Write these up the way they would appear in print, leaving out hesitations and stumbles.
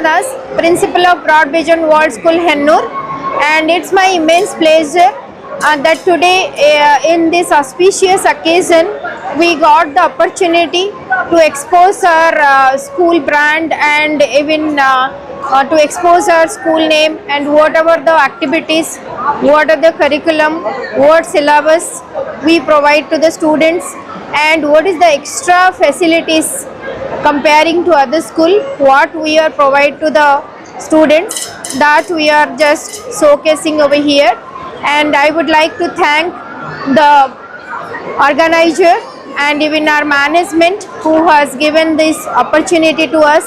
Das, Principal of Broad Vision World School, Hennur, and it's my immense pleasure that today, in this auspicious occasion, we got the opportunity to expose our school brand and even to expose our school name and whatever the activities, what are the curriculum, what syllabus we provide to the students, and what is the extra facilities comparing to other school, what we are provide to the students, that we are just showcasing over here. And I would like to thank the organizer and even our management who has given this opportunity to us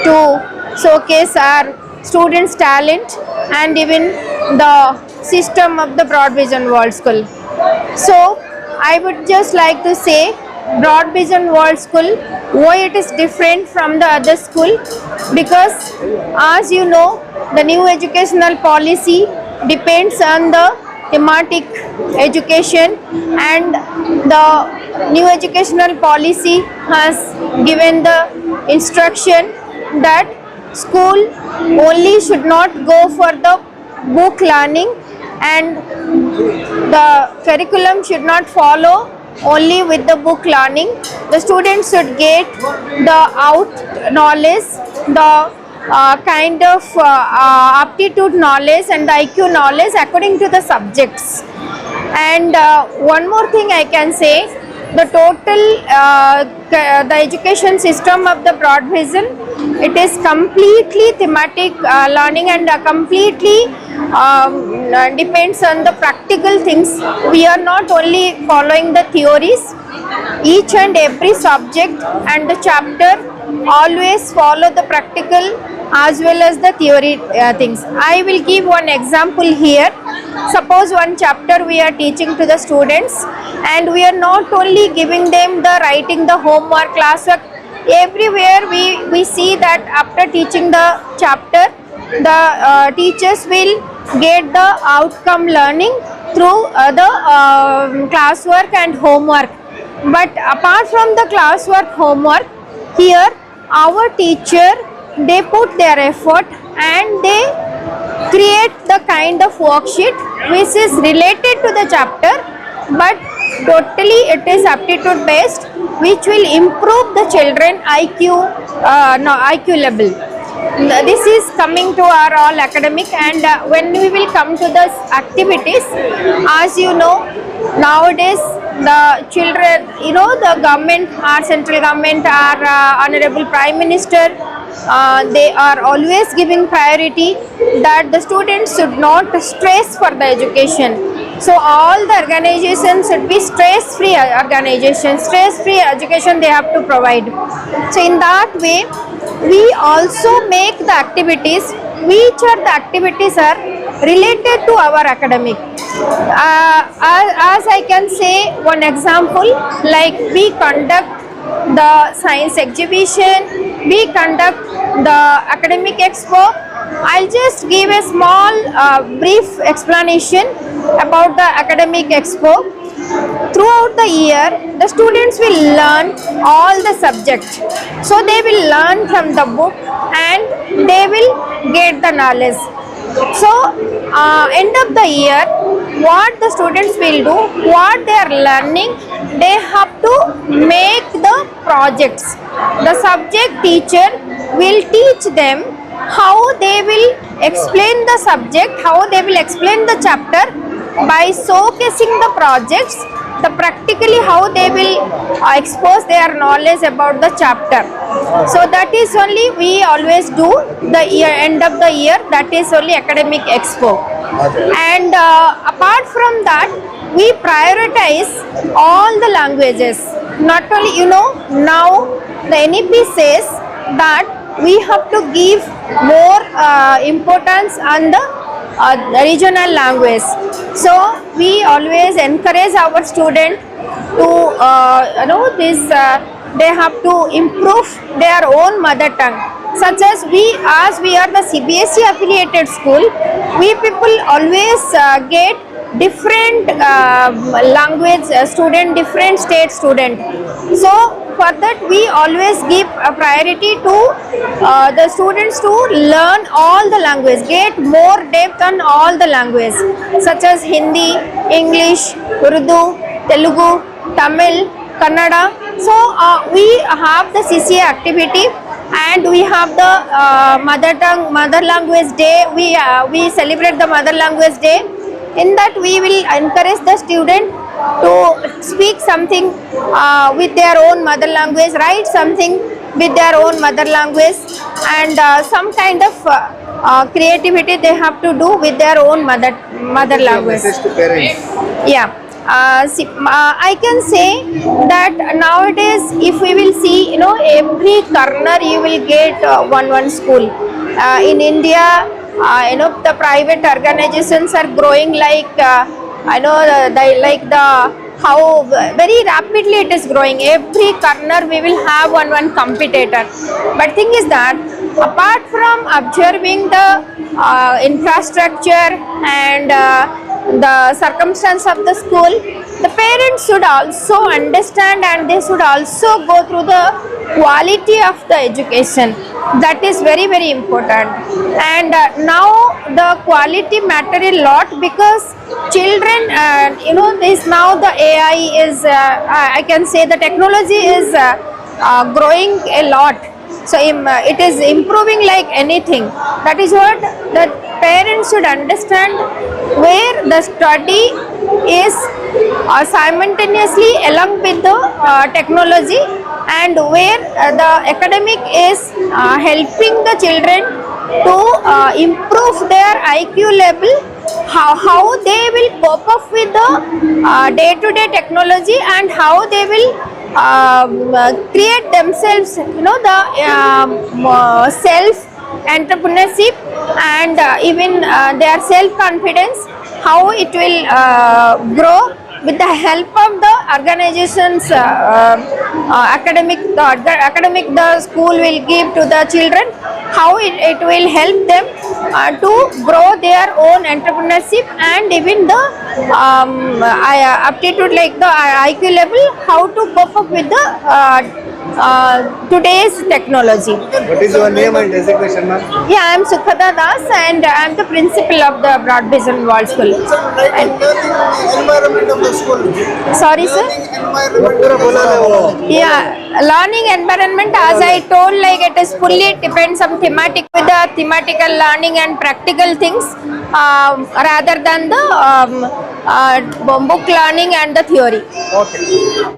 to showcase our students' talent and even the system of the Broad Vision World School. So I would just like to say Broad Vision World School, why it is different from the other school, because as you know, the new educational policy depends on the thematic education, and the new educational policy has given the instruction that school only should not go for the book learning, and the curriculum should not follow only with the book learning. The students should get the out knowledge, the kind of aptitude knowledge and the IQ knowledge according to the subjects. And one more thing I can say, the total the education system of the Broad Vision, it is completely thematic learning and completely depends on the practical things. We are not only following the theories, each and every subject and the chapter always follow the practical as well as the theory things. I will give one example here. Suppose one chapter we are teaching to the students, and we are not only giving them the writing the homework, classwork. Everywhere we see that after teaching the chapter, the teachers will get the outcome learning through the classwork and homework. But apart from the classwork, homework, here our teacher, they put their effort and they create the kind of worksheet which is related to the chapter, but totally it is aptitude based, which will improve the children IQ level. This is coming to our all academic, and when we will come to the activities, as you know, nowadays the children, the government, our central government, our honorable prime minister, they are always giving priority that the students should not stress for the education. So all the organizations should be stress-free organizations, stress-free education they have to provide. So in that way, we also make the activities, which are the activities are related to our academic. As I can say one example, like we conduct the science exhibition, we conduct the academic expo. I'll just give a small brief explanation about the academic expo. Throughout the year, the students will learn all the subjects. So they will learn from the book and they will get the knowledge. So end of the year, what the students will do, what they are learning, they have to make the projects. The subject teacher will teach them how they will explain the subject, how they will explain the chapter by showcasing the projects, the practically how they will expose their knowledge about the chapter. So that is only we always do the year end of the year, that is only academic expo. And apart from that, we prioritize all the languages. Not only, now the NEP says that we have to give more importance on the regional language. So we always encourage our student to they have to improve their own mother tongue. Such as we are the CBSE affiliated school, we people always get different language student, different state student. So for that we always give a priority to the students to learn all the language, get more depth on all the language such as Hindi, English, Urdu, Telugu, Tamil, Kannada. So we have the CCA activity, and we have the mother language day. We celebrate the mother language day. In that we will encourage the student to speak something with their own mother language, write something with their own mother language, and some kind of creativity they have to do with their own mother language. Message to parents. Yeah. I can say that nowadays, if we will see, every corner you will get one school. In India, the private organizations are growing like how very rapidly it is growing. Every corner we will have one competitor. But thing is that apart from observing the infrastructure and the circumstance of the school, the parents should also understand, and they should also go through the quality of the education. That is very, very important. And now the quality matter a lot, because children, this now the AI is, I can say the technology is growing a lot. So it is improving like anything. That is what the parents should understand, where the study is simultaneously along with the technology, and where the academic is helping the children to improve their IQ level, how they will cope up with the day-to-day technology, and how they will create themselves, the self entrepreneurship, and even their self confidence, how it will grow with the help of the organizations, academic the school will give to the children, how it will help them to grow their own entrepreneurship, and even the aptitude, like the IQ level, how to cope up with the today's technology. What is your name and designation, ma'am? Yeah, I am Sukhada Das, and I am the principal of the Broad Vision World School. And, Environment of the school. sorry, sir. Environment. Yeah, learning environment, as I told, like it is fully depends on thematic, with the thematical learning and practical things, rather than the book learning and the theory. Okay.